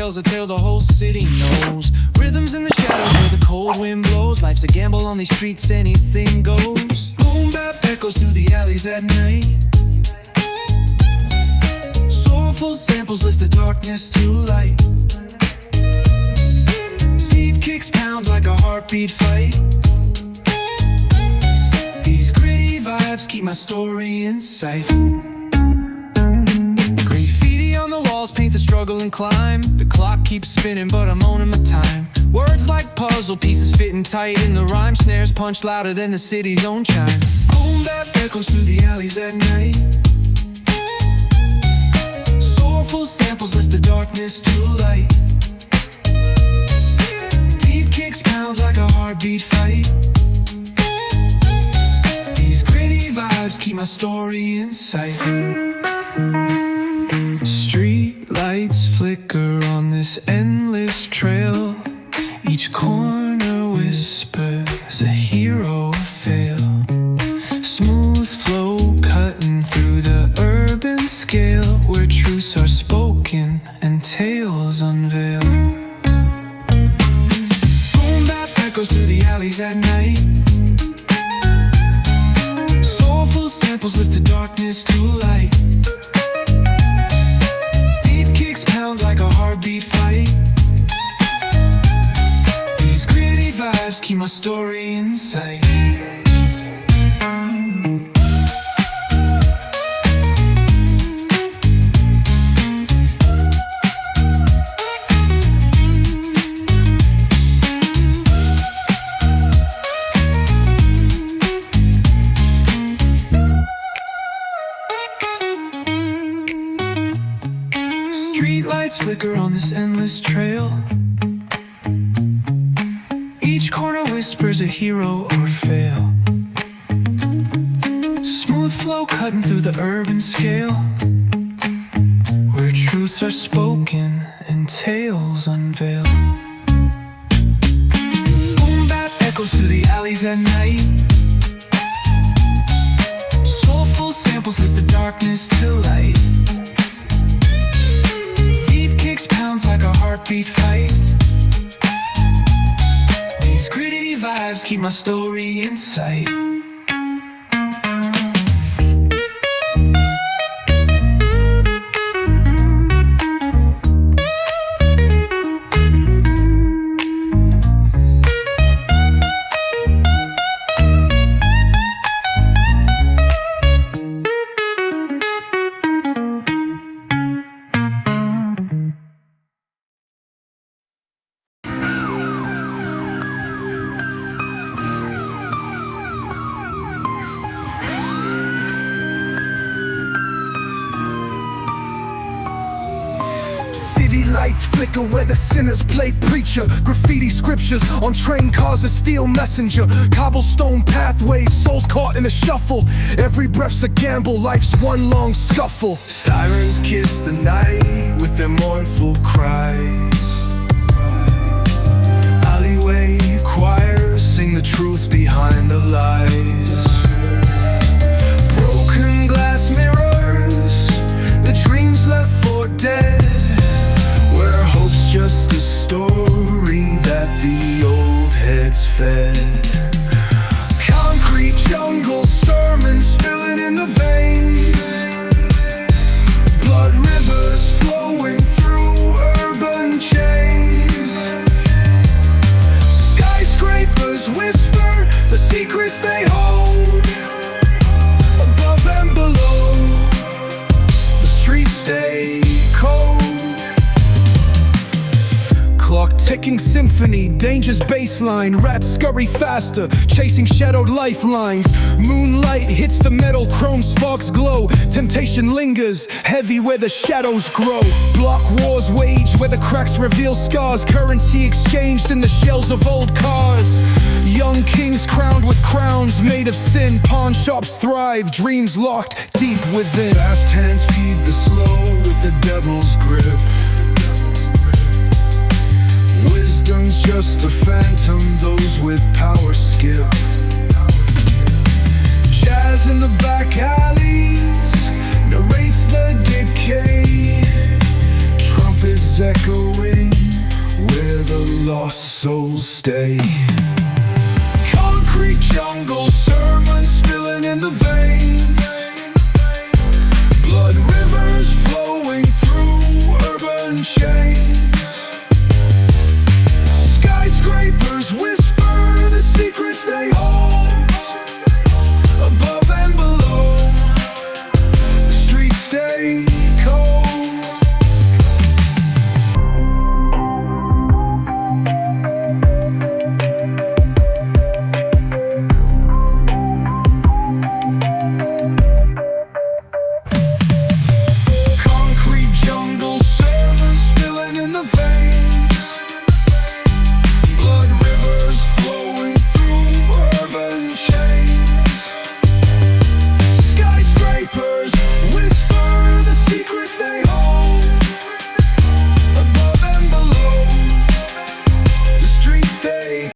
tells a tale the whole city knows. Rhythms in the shadows where the cold wind blows. Life's a gamble on these streets, anything goes. Boom bap echoes through the alleys at night. Soulful samples lift the darkness to light. Deep kicks pound like a heartbeat fight. These gritty vibes keep my story in sight. Graffiti on the walls paint the struggle and climb. The clock keeps spinning but I'm owning my time. Words like puzzle pieces fitting tight in the rhyme. Snares punch louder than the city's own chime. Boom bap echoes through the alleys at night. Soulful samples lift the darkness to light. Deep kicks pound like a heartbeat fight. These gritty vibes keep my story in sight. Street lights flicker on this endless trail. Each corner whispers a hero fail. Smooth flow cutting through the urban scale, where truths are spoken and tales unveil. Boom bap echoes through the alleys at night. Soulful samples lift the darkness to light. Deep kicks pound like a heartbeat fight. These gritty vibes keep my story in sight. Streetlights flicker on this endless trail. Each corner whispers a hero or fail. Smooth flow cutting through the urban scale, where truths are spoken and tales unveil. Boom bap echoes through the alleys at night. Soulful samples lift the darkness to light. Pounds like a heartbeat fight. These gritty vibes keep my story in sight. Lights flicker where the sinners play preacher. Graffiti scriptures on train cars, a steel messenger. Cobblestone pathways, souls caught in a shuffle. Every breath's a gamble, life's one long scuffle. Sirens kiss the night with their mournful cries. Alleyway choirs sing the truth behind the lies. Broken glass mirrors, the dreams left for dead. Just a story that the old heads fed. Concrete jungle sermons spilling in the veins. Blood rivers flowing through urban chains. Skyscrapers whisper the secrets they hold. Above and below, the streets stay cold. Clock ticking symphony, danger's baseline. Rats scurry faster, chasing shadowed lifelines. Moonlight hits the metal, chrome sparks glow. Temptation lingers, heavy where the shadows grow. Block wars wage where the cracks reveal scars. Currency exchanged in the shells of old cars. Young kings crowned with crowns made of sin. Pawn shops thrive, dreams locked deep within. Fast hands feed the slow with the devil's grip. Wisdom's just a phantom, those with power skip. Jazz in the back alleys narrates the decay. Trumpets echoing lost souls stay. Concrete jungle, sermons spilling in the veins, blood rivers flowing through urban chains.